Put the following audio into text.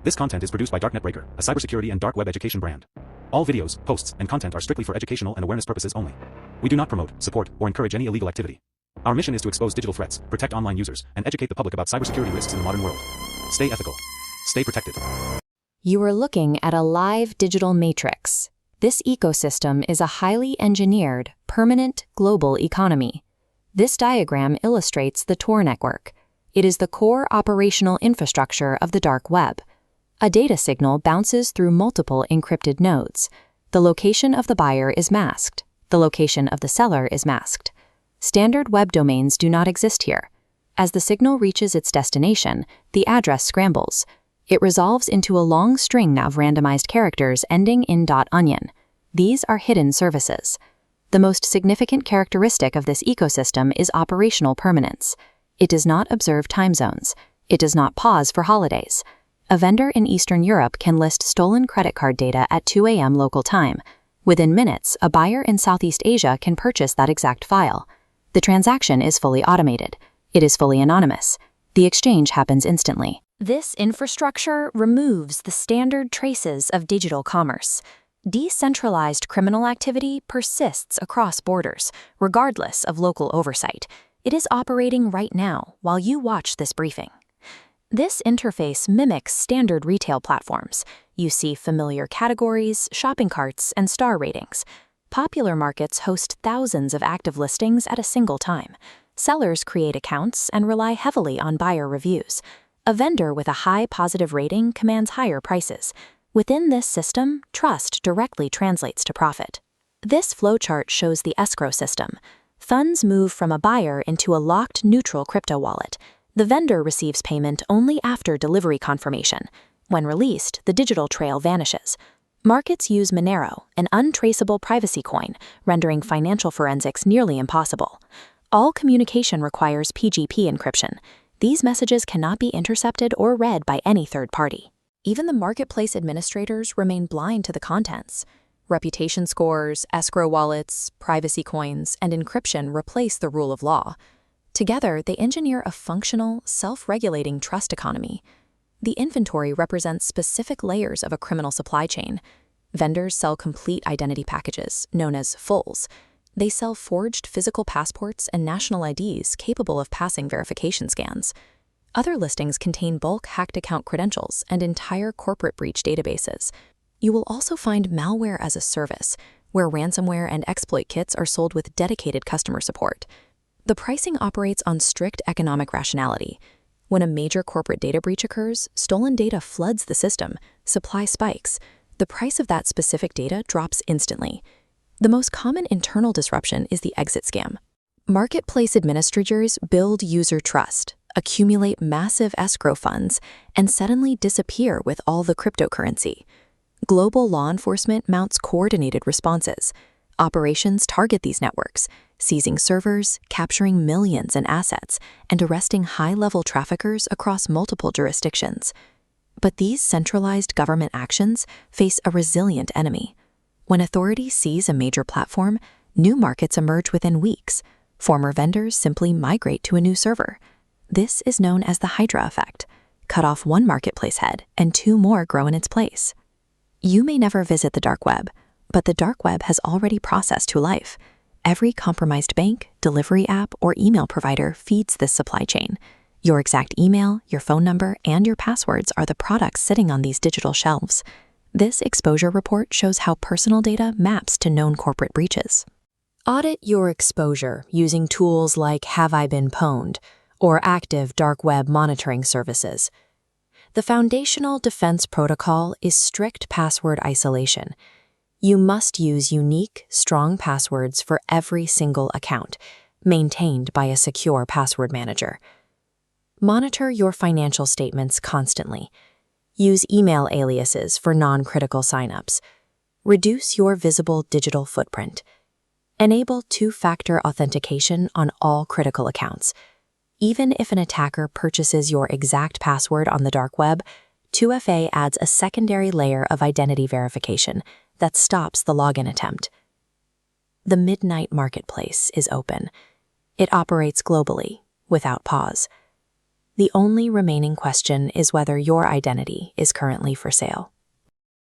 This content is produced by DarkNetBreaker, a cybersecurity and dark web education brand. All videos, posts, and content are strictly for educational and awareness purposes only. We do not promote, support, or encourage any illegal activity. Our mission is to expose digital threats, protect online users, and educate the public about cybersecurity risks in the modern world. Stay ethical. Stay protected. You are looking at a live digital matrix. This ecosystem is a highly engineered, permanent global economy. This diagram illustrates the Tor network. It is the core operational infrastructure of the dark web. A data signal bounces through multiple encrypted nodes. The location of the buyer is masked. The location of the seller is masked. Standard web domains do not exist here. As the signal reaches its destination, the address scrambles. It resolves into a long string of randomized characters ending in .onion. These are hidden services. The most significant characteristic of this ecosystem is operational permanence. It does not observe time zones. It does not pause for holidays. A vendor in Eastern Europe can list stolen credit card data at 2 a.m. local time. Within minutes, a buyer in Southeast Asia can purchase that exact file. The transaction is fully automated. It is fully anonymous. The exchange happens instantly. This infrastructure removes the standard traces of digital commerce. Decentralized criminal activity persists across borders, regardless of local oversight. It is operating right now while you watch this briefing. This interface mimics standard retail platforms. You see familiar categories, shopping carts, and star ratings. Popular markets host thousands of active listings at a single time. Sellers create accounts and rely heavily on buyer reviews. A vendor with a high positive rating commands higher prices. Within this system, trust directly translates to profit. This flowchart shows the escrow system. Funds move from a buyer into a locked neutral crypto wallet. The vendor receives payment only after delivery confirmation. When released, the digital trail vanishes. Markets use Monero, an untraceable privacy coin, rendering financial forensics nearly impossible. All communication requires PGP encryption. These messages cannot be intercepted or read by any third party. Even the marketplace administrators remain blind to the contents. Reputation scores, escrow wallets, privacy coins, and encryption replace the rule of law. Together, they engineer a functional, self-regulating trust economy. The inventory represents specific layers of a criminal supply chain. Vendors sell complete identity packages, known as fulls. They sell forged physical passports and national IDs capable of passing verification scans. Other listings contain bulk hacked account credentials and entire corporate breach databases. You will also find malware as a service, where ransomware and exploit kits are sold with dedicated customer support. The pricing operates on strict economic rationality. When a major corporate data breach occurs, stolen data floods the system, supply spikes. The price of that specific data drops instantly. The most common internal disruption is the exit scam. Marketplace administrators build user trust, accumulate massive escrow funds, and suddenly disappear with all the cryptocurrency. Global law enforcement mounts coordinated responses. Operations target these networks, seizing servers, capturing millions in assets, and arresting high-level traffickers across multiple jurisdictions. But these centralized government actions face a resilient enemy. When authorities seize a major platform, new markets emerge within weeks. Former vendors simply migrate to a new server. This is known as the Hydra effect. Cut off one marketplace head, and two more grow in its place. You may never visit the dark web, but the dark web has already processed to life. Every compromised bank, delivery app, or email provider feeds this supply chain. Your exact email, your phone number, and your passwords are the products sitting on these digital shelves. This exposure report shows how personal data maps to known corporate breaches. Audit your exposure using tools like Have I Been Pwned or active dark web monitoring services. The foundational defense protocol is strict password isolation. You must use unique, strong passwords for every single account, maintained by a secure password manager. Monitor your financial statements constantly. Use email aliases for non-critical signups. Reduce your visible digital footprint. Enable two-factor authentication on all critical accounts. Even if an attacker purchases your exact password on the dark web, 2FA adds a secondary layer of identity verification that stops the login attempt. The Midnight Marketplace is open. It operates globally, without pause. The only remaining question is whether your identity is currently for sale.